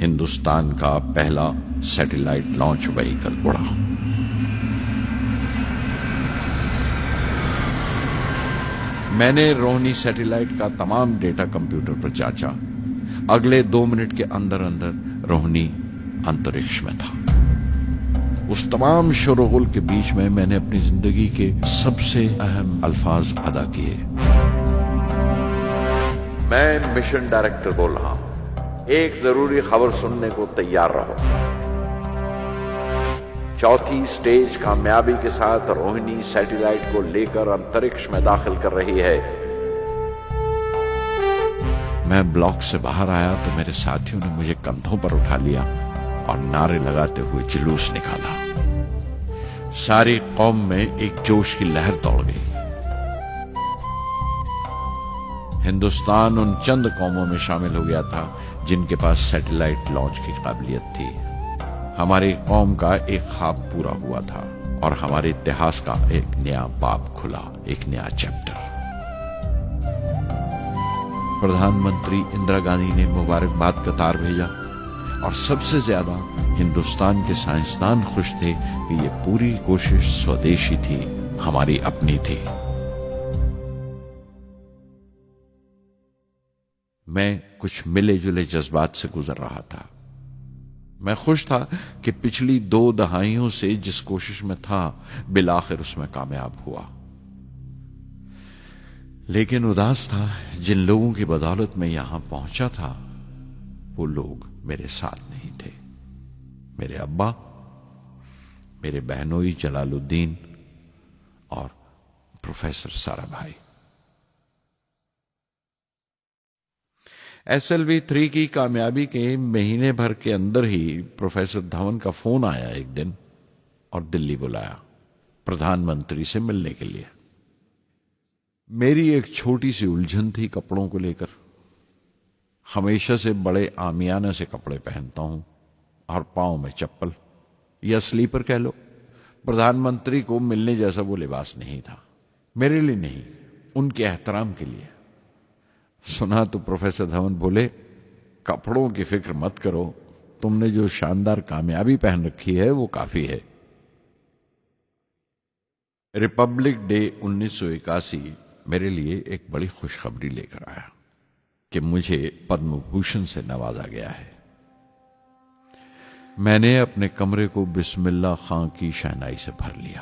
ہندوستان کا پہلا سیٹلائٹ لانچ وہیکل اڑا۔ میں نے روہنی سیٹلائٹ کا تمام ڈیٹا کمپیوٹر پر جانچا۔ اگلے 2 منٹ کے اندر اندر روہنی انترکش میں تھا۔ اس تمام شور و غل کے بیچ میں نے اپنی زندگی کے سب سے اہم الفاظ ادا کیے۔ میں مشن ڈائریکٹر بول رہا ہوں، ایک ضروری خبر سننے کو تیار رہو۔ چوتھی سٹیج کامیابی کے ساتھ روہنی سیٹلائٹ کو لے کر انترکش میں داخل کر رہی ہے۔ میں بلاک سے باہر آیا تو میرے ساتھیوں نے مجھے کندھوں پر اٹھا لیا اور نعرے لگاتے ہوئے جلوس نکالا۔ ساری قوم میں ایک جوش کی لہر دوڑ گئی۔ ہندوستان ان چند قوموں میں شامل ہو گیا تھا جن کے پاس سیٹلائٹ لانچ کی قابلیت تھی۔ ہماری قوم کا ایک خواب پورا ہوا تھا اور ہمارے اتہاس کا ایک نیا باب کھلا، ایک نیا چیپٹر۔ پردھان منتری اندرا گاندھی نے مبارکباد کا تار بھیجا اور سب سے زیادہ ہندوستان کے سائنسدان خوش تھے کہ یہ پوری کوشش سودیشی تھی، ہماری اپنی تھی۔ میں کچھ ملے جلے جذبات سے گزر رہا تھا۔ میں خوش تھا کہ پچھلی 2 دہائیوں سے جس کوشش میں تھا بالآخر اس میں کامیاب ہوا، لیکن اداس تھا جن لوگوں کی بدولت میں یہاں پہنچا تھا وہ لوگ میرے ساتھ نہیں تھے۔ میرے ابا، میرے بہنوئی جلال الدین اور پروفیسر سارا بھائی۔ SLV-3 کی کامیابی کے مہینے بھر کے اندر ہی پروفیسر دھون کا فون آیا ایک دن اور دلی بلایا پردھان منتری سے ملنے کے لیے۔ میری ایک چھوٹی سی الجھن تھی کپڑوں کو لے کر۔ ہمیشہ سے بڑے عامیانہ سے کپڑے پہنتا ہوں اور پاؤں میں چپل یا سلیپر کہہ لو۔ پردھان منتری کو ملنے جیسا وہ لباس نہیں تھا، میرے لیے نہیں، ان کے احترام کے لیے۔ سنا تو پروفیسر دھون بولے، کپڑوں کی فکر مت کرو، تم نے جو شاندار کامیابی پہن رکھی ہے وہ کافی ہے۔ ریپبلک ڈے 1981 میرے لیے ایک بڑی خوشخبری لے کر آیا کہ مجھے پدم بھوشن سے نوازا گیا ہے۔ میں نے اپنے کمرے کو بسم اللہ خاں کی شہنائی سے بھر لیا۔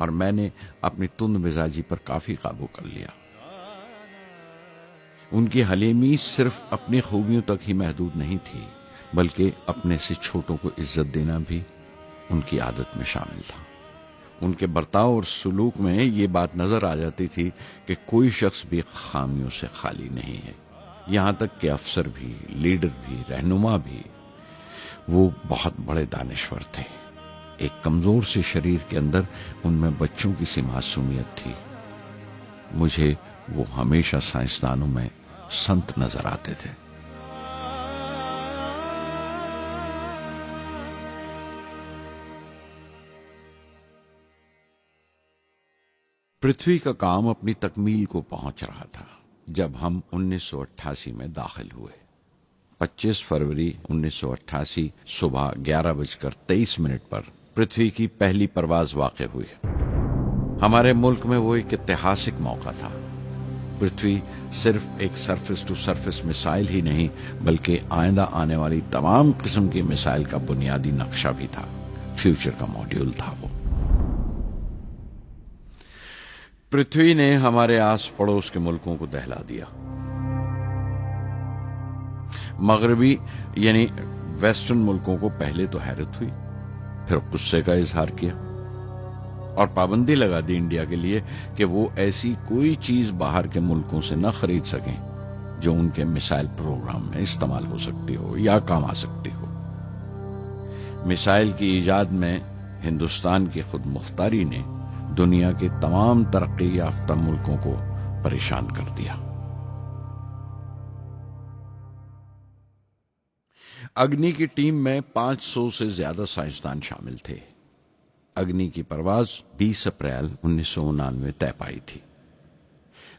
اور میں نے اپنی تند مزاجی پر کافی قابو کر لیا۔ ان کی حلیمی صرف اپنی خوبیوں تک ہی محدود نہیں تھی، بلکہ اپنے سے چھوٹوں کو عزت دینا بھی ان کی عادت میں شامل تھا۔ ان کے برتاؤ اور سلوک میں یہ بات نظر آ جاتی تھی کہ کوئی شخص بھی خامیوں سے خالی نہیں ہے، یہاں تک کہ افسر بھی، لیڈر بھی، رہنما بھی۔ وہ بہت بڑے دانشور تھے۔ ایک کمزور سے شریر کے اندر ان میں بچوں کی سی معصومیت تھی۔ مجھے وہ ہمیشہ سائنسدانوں میں سنت نظر آتے تھے۔ پرتھوی کا کام اپنی تکمیل کو پہنچ رہا تھا جب ہم 1988 میں داخل ہوئے۔ 25 فروری 1988 صبح 11:23 پر پرتھوی کی پہلی پرواز واقع ہوئی۔ ہمارے ملک میں وہ ایک اتہاسک موقع تھا۔ پرتھوی صرف ایک سرفس ٹو سرفس میسائل ہی نہیں بلکہ آئندہ آنے والی تمام قسم کی میسائل کا بنیادی نقشہ بھی تھا، فیوچر کا ماڈیول تھا وہ۔ پرتھوی نے ہمارے آس پڑوس کے ملکوں کو دہلا دیا۔ مغربی یعنی ویسٹرن ملکوں کو پہلے تو حیرت ہوئی، پھر غصے کا اظہار کیا اور پابندی لگا دی انڈیا کے لیے کہ وہ ایسی کوئی چیز باہر کے ملکوں سے نہ خرید سکیں جو ان کے میسائل پروگرام میں استعمال ہو سکتی ہو یا کام آ سکتی ہو۔ میسائل کی ایجاد میں ہندوستان کی خود مختاری نے دنیا کے تمام ترقی یافتہ ملکوں کو پریشان کر دیا۔ اگنی کی ٹیم میں 500 سے زیادہ سائنسدان شامل تھے۔ اگنی کی پرواز 20 اپریل 1999 طے پائی تھی۔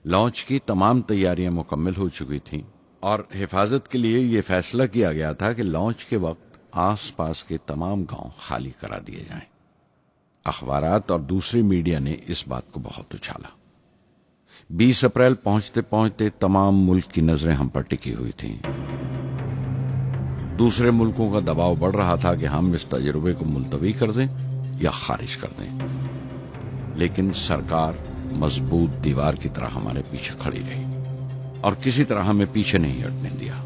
لانچ کی تمام تیاریاں مکمل ہو چکی تھیں اور حفاظت کے لیے یہ فیصلہ کیا گیا تھا کہ لانچ کے وقت آس پاس کے تمام گاؤں خالی کرا دیے جائیں۔ اخبارات اور دوسری میڈیا نے اس بات کو بہت اچھالا۔ 20 اپریل پہنچتے پہنچتے تمام ملک کی نظریں ہم پر ٹکی ہوئی تھیں۔ دوسرے ملکوں کا دباؤ بڑھ رہا تھا کہ ہم اس تجربے کو ملتوی کر دیں یا خارج کر دیں، لیکن سرکار مضبوط دیوار کی طرح ہمارے پیچھے کھڑی رہی اور کسی طرح ہمیں پیچھے نہیں ہٹنے دیا۔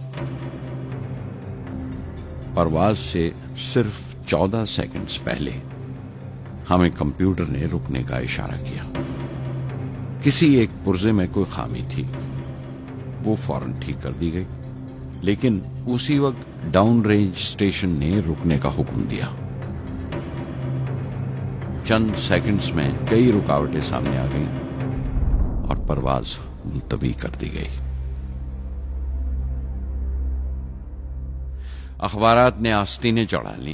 پرواز سے صرف 14 سیکنڈز پہلے ہمیں کمپیوٹر نے رکنے کا اشارہ کیا۔ کسی ایک پرزے میں کوئی خامی تھی، وہ فوراً ٹھیک کر دی گئی، لیکن اسی وقت ڈاؤن رینج اسٹیشن نے رکنے کا حکم دیا۔ چند سیکنڈز میں کئی رکاوٹیں سامنے آ گئیں اور پرواز ملتوی کر دی گئی۔ اخبارات نے آستینیں چڑھا لیں،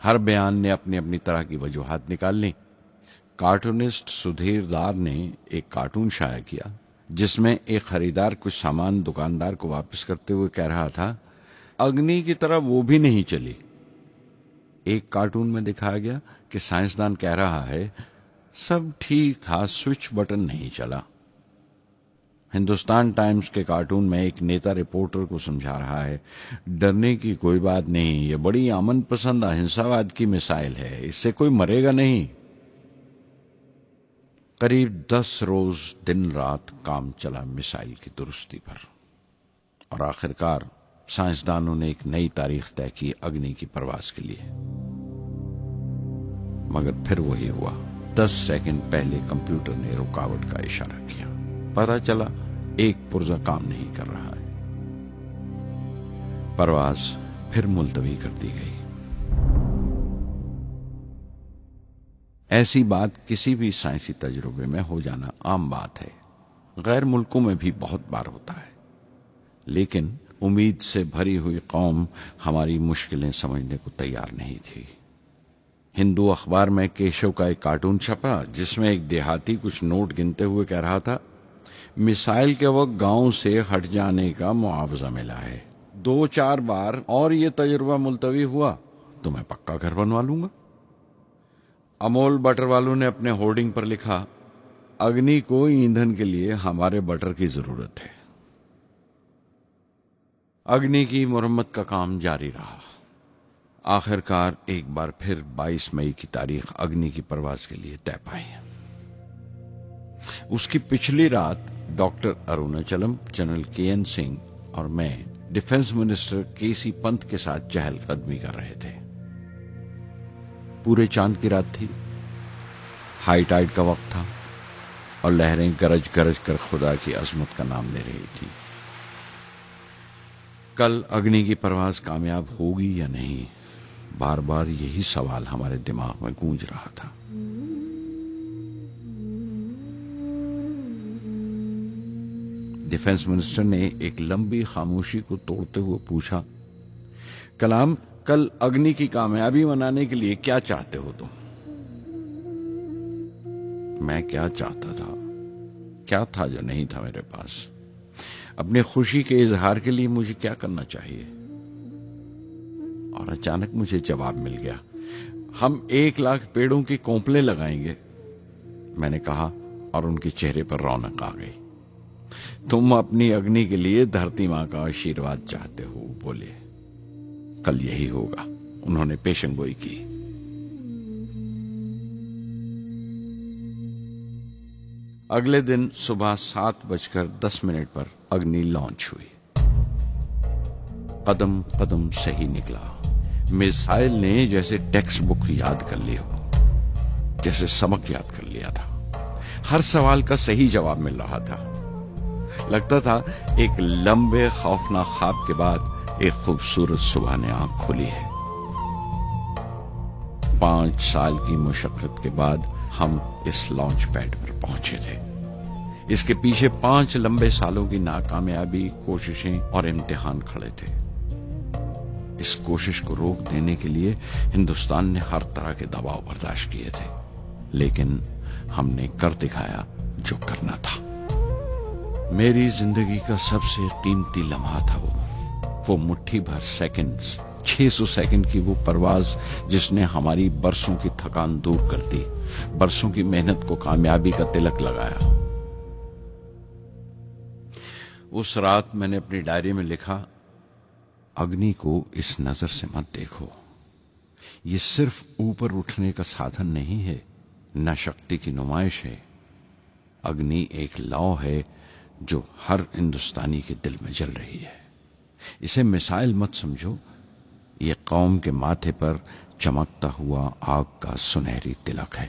ہر بیان نے اپنی اپنی طرح کی وجوہات نکال لیں۔ کارٹونسٹ سدھیر دار نے ایک کارٹون شائع کیا جس میں ایک خریدار کچھ سامان دکاندار کو واپس کرتے ہوئے کہہ رہا تھا، اگنی کی طرح وہ بھی نہیں چلی۔ ایک کارٹون میں دکھایا گیا کہ سائنسدان کہہ رہا ہے، سب ٹھیک تھا، سوئچ بٹن نہیں چلا۔ ہندوستان ٹائمز کے کارٹون میں ایک نیتا رپورٹر کو سمجھا رہا ہے، ڈرنے کی کوئی بات نہیں، یہ بڑی امن پسند اہنسا واد کی مثال ہے، اس سے کوئی مرے گا نہیں۔ قریب 10 روز دن رات کام چلا میسائل کی درستی پر، اور آخرکار سائنسدانوں نے ایک نئی تاریخ طے کی اگنی کی پرواز کے لیے۔ مگر پھر وہی ہوا، 10 سیکنڈ پہلے کمپیوٹر نے رکاوٹ کا اشارہ کیا، پتہ چلا ایک پرزہ کام نہیں کر رہا ہے۔ پرواز پھر ملتوی کر دی گئی۔ ایسی بات کسی بھی سائنسی تجربے میں ہو جانا عام بات ہے، غیر ملکوں میں بھی بہت بار ہوتا ہے، لیکن امید سے بھری ہوئی قوم ہماری مشکلیں سمجھنے کو تیار نہیں تھی۔ ہندو اخبار میں کیشو کا ایک کارٹون چھپا جس میں ایک دیہاتی کچھ نوٹ گنتے ہوئے کہہ رہا تھا، میسائل کے وقت گاؤں سے ہٹ جانے کا معاوضہ ملا ہے، 2-4 بار اور یہ تجربہ ملتوی ہوا تو میں پکا گھر بنوا لوں گا۔ امول بٹر والوں نے اپنے ہورڈنگ پر لکھا، اگنی کو ایندھن کے لیے ہمارے بٹر کی ضرورت ہے۔ اگنی کی مرمت کا کام جاری رہا آخرکار ایک بار پھر 22 مئی کی تاریخ اگنی کی پرواز کے لیے طے پائی۔ اس کی پچھلی رات ڈاکٹر اروناچلم، جنرل کے این سنگھ اور میں ڈیفنس منسٹر کے سی پنت کے ساتھ چہل قدمی کر رہے تھے۔ پورے چاند کی رات تھی، ہائی ٹائیڈ کا وقت تھا اور لہریں گرج گرج کر خدا کی عظمت کا نام لے رہی تھی۔ کل اگنی کی پرواز کامیاب ہوگی یا نہیں، بار بار یہی سوال ہمارے دماغ میں گونج رہا تھا۔ ڈیفنس منسٹر نے ایک لمبی خاموشی کو توڑتے ہوئے پوچھا، کلام، کل اگنی کی کامیابی منانے کے لیے کیا چاہتے ہو تم؟ میں کیا چاہتا تھا؟ کیا تھا جو نہیں تھا میرے پاس؟ اپنی خوشی کے اظہار کے لیے مجھے کیا کرنا چاہیے؟ اور اچانک مجھے جواب مل گیا، ہم 1,00,000 پیڑوں کی کونپلیں لگائیں گے، میں نے کہا، اور ان کے چہرے پر رونق آ گئی۔ تم اپنی اگنی کے لیے دھرتی ماں کا آشیرواد چاہتے ہو، بولے، کل یہی ہوگا۔ انہوں نے پیشن گوئی کی۔ اگلے دن صبح 7:10 پر اگنی لانچ ہوئی۔ قدم قدم صحیح نکلا۔ میزائل نے جیسے ٹیکسٹ بک یاد کر لی ہو، جیسے سبق یاد کر لیا تھا۔ ہر سوال کا صحیح جواب مل رہا تھا۔ لگتا تھا ایک لمبے خوفناک خواب کے بعد ایک خوبصورت صبح نے آنکھ کھولی ہے۔ 5 سال کی مشقت کے بعد ہم اس لانچ پیڈ پر پہنچے تھے۔ اس کے پیچھے 5 لمبے سالوں کی ناکامیابی، کوششیں اور امتحان کھڑے تھے۔ اس کوشش کو روک دینے کے لیے ہندوستان نے ہر طرح کے دباؤ برداشت کیے تھے، لیکن ہم نے کر دکھایا جو کرنا تھا۔ میری زندگی کا سب سے قیمتی لمحہ تھا وہ مٹھی بھر سیکنڈز، 600 سیکنڈ کی وہ پرواز جس نے ہماری برسوں کی تھکان دور کر دی، برسوں کی محنت کو کامیابی کا تلک لگایا۔ اس رات میں نے اپنی ڈائری میں لکھا، اگنی کو اس نظر سے مت دیکھو، یہ صرف اوپر اٹھنے کا سادھن نہیں ہے، نہ شکتی کی نمائش ہے۔ اگنی ایک لو ہے جو ہر ہندوستانی کے دل میں جل رہی ہے۔ اسے مثال مت سمجھو، یہ قوم کے ماتھے پر چمکتا ہوا آگ کا سنہری تلک ہے۔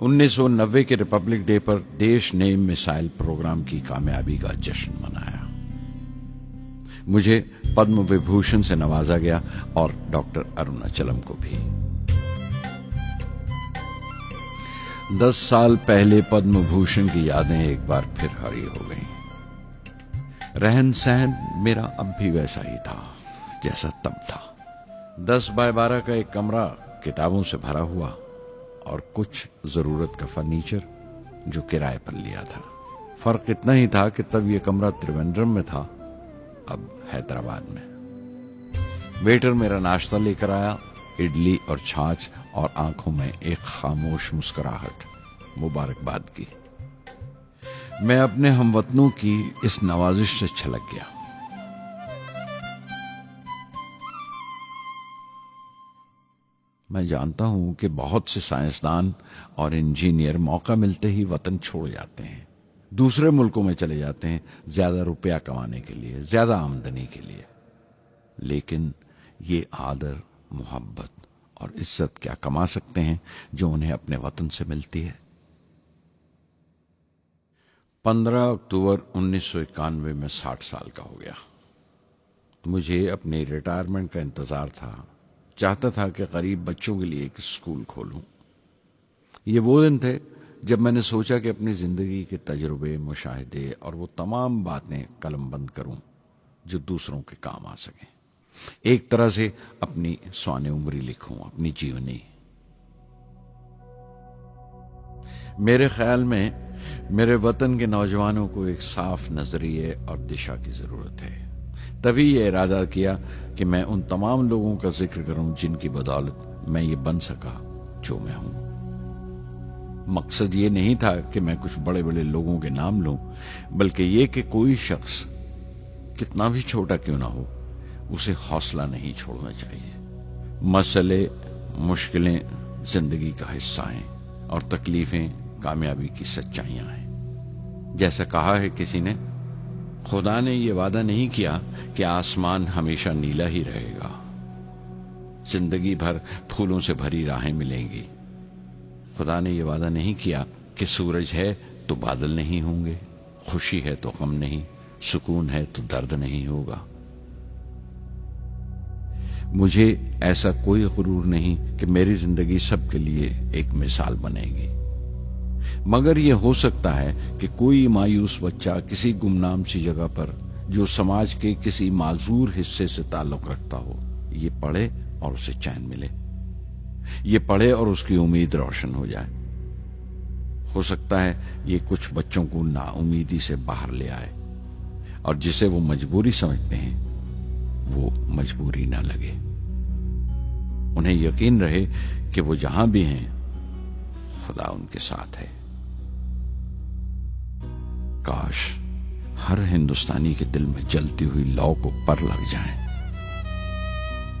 انیس 1990 کے ریپبلک ڈے پر دیش نے میسائل پروگرام کی کامیابی کا جشن منایا۔ مجھے پدم وبھوشن سے نوازا گیا اور ڈاکٹر اروناچلم کو بھی۔ 10 سال پہلے پدم بھوشن کی یادیں ایک بار پھر ہری ہو گئیں۔ رہن سہن میرا اب بھی ویسا ہی تھا جیسا تب تھا۔ 10x12 کا ایک کمرہ کتابوں سے بھرا ہوا اور کچھ ضرورت کا فرنیچر جو کرائے پر لیا تھا۔ فرق اتنا ہی تھا کہ تب یہ کمرہ تریویندرم میں تھا، اب حیدرآباد میں۔ ویٹر میرا ناشتہ لے کر آیا، اڈلی اور چھاچھ، اور آنکھوں میں ایک خاموش مسکراہٹ، مبارکباد کی۔ میں اپنے ہم وطنوں کی اس نوازش سے چھلک گیا۔ میں جانتا ہوں کہ بہت سے سائنسدان اور انجینئر موقع ملتے ہی وطن چھوڑ جاتے ہیں، دوسرے ملکوں میں چلے جاتے ہیں زیادہ روپیہ کمانے کے لیے، زیادہ آمدنی کے لیے، لیکن یہ آدر، محبت اور عزت کیا کما سکتے ہیں جو انہیں اپنے وطن سے ملتی ہے؟ 15 اکتوبر 1991 میں 60 سال کا ہو گیا۔ مجھے اپنی ریٹائرمنٹ کا انتظار تھا۔ چاہتا تھا کہ غریب بچوں کے لیے ایک اسکول کھولوں۔ یہ وہ دن تھے جب میں نے سوچا کہ اپنی زندگی کے تجربے، مشاہدے اور وہ تمام باتیں قلم بند کروں جو دوسروں کے کام آ سکیں۔ ایک طرح سے اپنی سوانح عمری لکھوں، اپنی جیونی۔ میرے خیال میں میرے وطن کے نوجوانوں کو ایک صاف نظریے اور دشا کی ضرورت ہے۔ تبھی یہ ارادہ کیا کہ میں ان تمام لوگوں کا ذکر کروں جن کی بدولت میں یہ بن سکا جو میں ہوں۔ مقصد یہ نہیں تھا کہ میں کچھ بڑے بڑے لوگوں کے نام لوں، بلکہ یہ کہ کوئی شخص کتنا بھی چھوٹا کیوں نہ ہو، اسے حوصلہ نہیں چھوڑنا چاہیے۔ مسئلے، مشکلیں زندگی کا حصہ ہیں اور تکلیفیں کامیابی کی سچائیاں ہیں۔ جیسا کہا ہے کسی نے، خدا نے یہ وعدہ نہیں کیا کہ آسمان ہمیشہ نیلا ہی رہے گا، زندگی بھر پھولوں سے بھری راہیں ملیں گی۔ خدا نے یہ وعدہ نہیں کیا کہ سورج ہے تو بادل نہیں ہوں گے، خوشی ہے تو غم نہیں، سکون ہے تو درد نہیں ہوگا۔ مجھے ایسا کوئی غرور نہیں کہ میری زندگی سب کے لیے ایک مثال بنے گی، مگر یہ ہو سکتا ہے کہ کوئی مایوس بچہ کسی گمنام سی جگہ پر جو سماج کے کسی معذور حصے سے تعلق رکھتا ہو، یہ پڑھے اور اسے چین ملے، یہ پڑھے اور اس کی امید روشن ہو جائے۔ ہو سکتا ہے یہ کچھ بچوں کو نا امیدی سے باہر لے آئے اور جسے وہ مجبوری سمجھتے ہیں وہ مجبوری نہ لگے، انہیں یقین رہے کہ وہ جہاں بھی ہیں خدا ان کے ساتھ ہے۔ کاش ہر ہندوستانی کے دل میں جلتی ہوئی لو کو پر لگ جائیں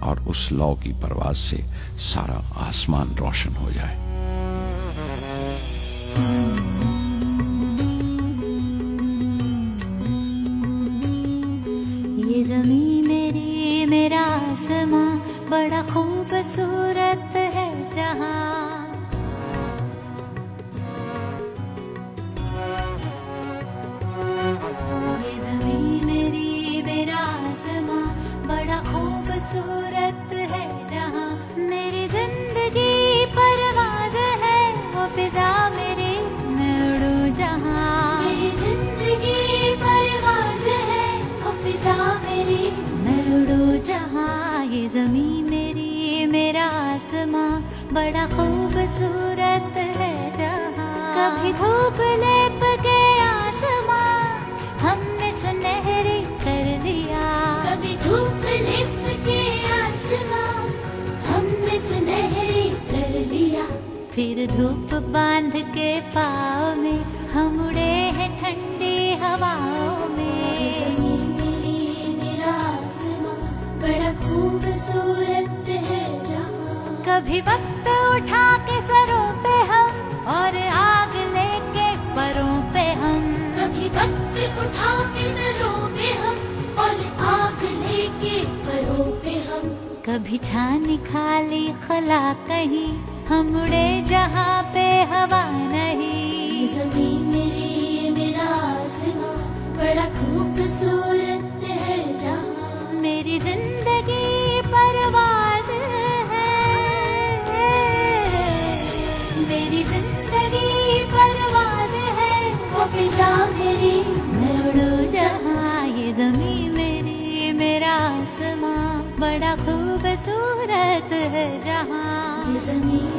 اور اس لو کی پرواز سے سارا آسمان روشن ہو جائے۔ یہ زمین میری، میرا آسماں، بڑا خوبصورت ہے جہاں۔ یہ زمین میری، میرا آسماں، بڑا خوبصورت ہے جہاں۔ میری زندگی پرواز ہے، وہ فضا میری، میں اڑوں جہاں۔ میری زندگی پرواز ہے، وہ فضا میری، میں اڑوں جہاں۔ یہ زمین میری، میرا آسماں، بڑا خوبصورت ہے جہاں۔ کبھی دھوپ لیپ کے آسماں ہم نے سنہری کر لیا، کبھی دھوپ لیپ کے آسماں ہم نے سنہری کر لیا۔ پھر دھوپ باندھ کے پاؤں میں ہم اڑے ہیں ٹھنڈی ہواؤں میں۔ زمین میری، میرا آسماں، بڑا خوبصورت ہے جہاں۔ کبھی وقت اٹھا کے سروں پہ ہم اور آگ لے کے پروں پہ ہم، کبھی وقت اٹھا کے سروں پہ ہم اور آگ لے کے پروں پہ ہم۔ کبھی چھانی کھالی خلا کہیں، ہم اڑے جہاں پہ ہوا نہیں۔ زمین میری، میرا آسماں، بڑا خوبصورت ہے جہاں۔ میری زندگی پرواز ہے، میری زندگی پرواز ہے، وہ فضا میری، میں اڑوں جہاں۔ یہ زمین میری، میرا آسماں، بڑا خوبصورت ہے جہاں۔ یہ زمین